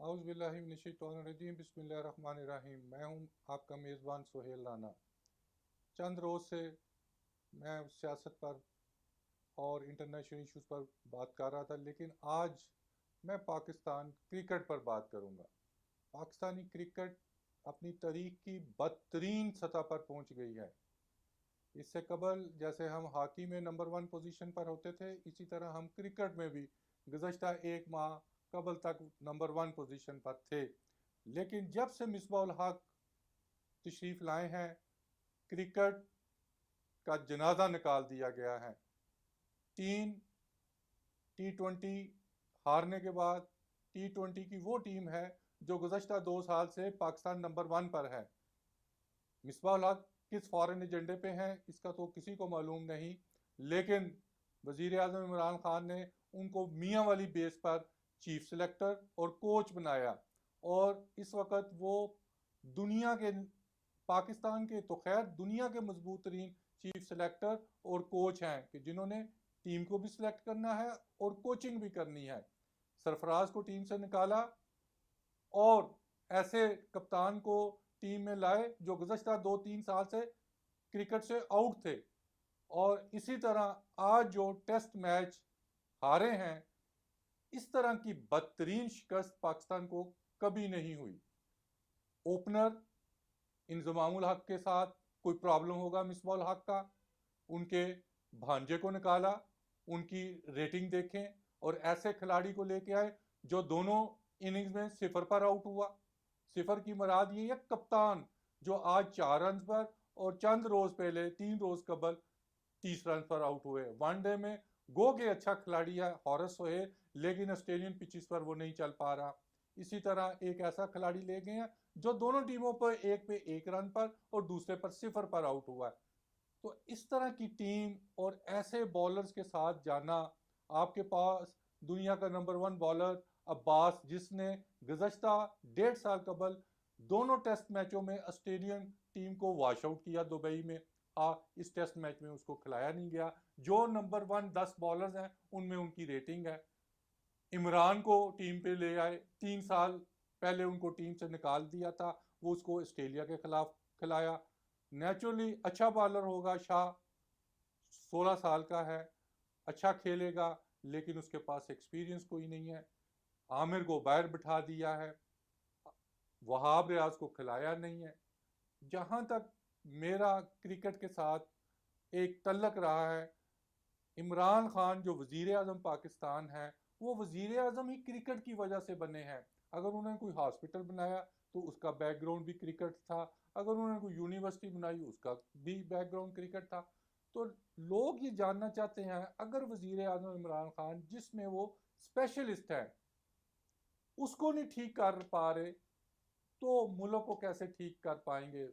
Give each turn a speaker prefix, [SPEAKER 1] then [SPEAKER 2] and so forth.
[SPEAKER 1] आउज़ुबिल्लाहिमिनश्शैतानिर्रजीम बिस्मिल्लाहिर्रहमानिर्रहीम। मैं हूँ आपका मेज़बान सोहेल राना। चंद रोज़ से मैं सियासत पर और इंटरनेशनल इश्यूज़ पर बात कर रहा था, लेकिन आज मैं पाकिस्तान क्रिकेट पर बात करूँगा। पाकिस्तानी क्रिकेट अपनी तारीख की बदतरीन सतह पर पहुँच गई है। इससे कबल जैसे हम हॉकी में नंबर 1 पोजीशन पर होते थे, इसी तरह हम क्रिकेट में भी गुज़श्ता एक माह कबल तक नंबर 1 पोजीशन पर थे। लेकिन जब से मिसबाह-उल हक तशरीफ़ लाए हैं, क्रिकेट का जनाजा निकाल दिया गया है। 3 T20 हारने के बाद T20 की वो टीम है जो गुज़श्ता 2 साल से पाकिस्तान नंबर 1 पर है। मिसबाह-उल हक किस फॉरेन एजेंडे पे हैं इसका तो किसी को मालूम नहीं, लेकिन वज़ीर आज़म इमरान खान ने उनको मियाँ वाली बेस पर चीफ सेलेक्टर और कोच बनाया, और इस वक्त वो दुनिया के, पाकिस्तान के तो खैर दुनिया के मजबूत तरीन चीफ सेलेक्टर और कोच हैं कि जिन्होंने टीम को भी सिलेक्ट करना है और कोचिंग भी करनी है। सरफराज को टीम से निकाला और ऐसे कप्तान को टीम में लाए जो गुज़श्ता 2-3 साल से क्रिकेट से आउट थे। और इसी तरह आज जो टेस्ट मैच हारे हैं, इस तरह की बदतरीन शिकस्त पाकिस्तान को कभी नहीं हुई। ओपनर इंजमामुल हक के साथ कोई प्रॉब्लम होगा मिसबाह-उल हक का, उनके भांजे को निकाला, उनकी रेटिंग देखें और ऐसे खिलाड़ी को लेके आए जो दोनों इनिंग्स में 0 पर आउट हुआ। 0 की मुराद ये है कप्तान जो आज 4 रन पर और चंद रोज पहले 3 रोज कबल 30 रन पर आउट हुए। वनडे में गो के अच्छा खिलाड़ी है हॉरस सोहेल, लेकिन ऑस्ट्रेलियन पिचेस पर वो नहीं चल पा रहा। इसी तरह एक ऐसा खिलाड़ी ले गए हैं जो दोनों टीमों पर एक पे 1 रन पर और दूसरे पर 0 पर आउट हुआ है। तो इस तरह की टीम और ऐसे बॉलर्स के साथ जाना, आपके पास दुनिया का नंबर 1 बॉलर अब्बास, जिसने गुज़श्ता 1.5 साल कबल दोनों टेस्ट मैचों में ऑस्ट्रेलियन टीम को वॉश आउट किया दुबई में, इस टेस्ट मैच में उसको खिलाया नहीं गया। जो नंबर 1 10 बॉलर्स हैं उनमें उनकी रेटिंग है। इमरान को टीम पे ले आए, 3 साल पहले उनको टीम से निकाल दिया था, वो उसको ऑस्ट्रेलिया के खिलाफ खिलाया। नेचुरली अच्छा बॉलर होगा शाह, 16 साल का है, अच्छा खेलेगा, लेकिन उसके पास एक्सपीरियंस कोई नहीं है। आमिर को बाहर बिठा दिया है, वहाब रियाज को खिलाया नहीं है। जहां तक मेरा क्रिकेट के साथ एक तल्लक रहा है, इमरान खान जो वजीर आजम पाकिस्तान है, वो वजीर आजम ही क्रिकेट की वजह से बने हैं। अगर उन्होंने कोई हॉस्पिटल बनाया तो उसका बैकग्राउंड भी क्रिकेट था, अगर उन्होंने कोई यूनिवर्सिटी बनाई उसका भी बैकग्राउंड क्रिकेट था। तो लोग ये जानना चाहते हैं, अगर वजीर आजम इमरान खान जिसमें वो स्पेशलिस्ट है उसको नहीं ठीक कर पा रहे, तो मुल्क को कैसे ठीक कर पाएंगे।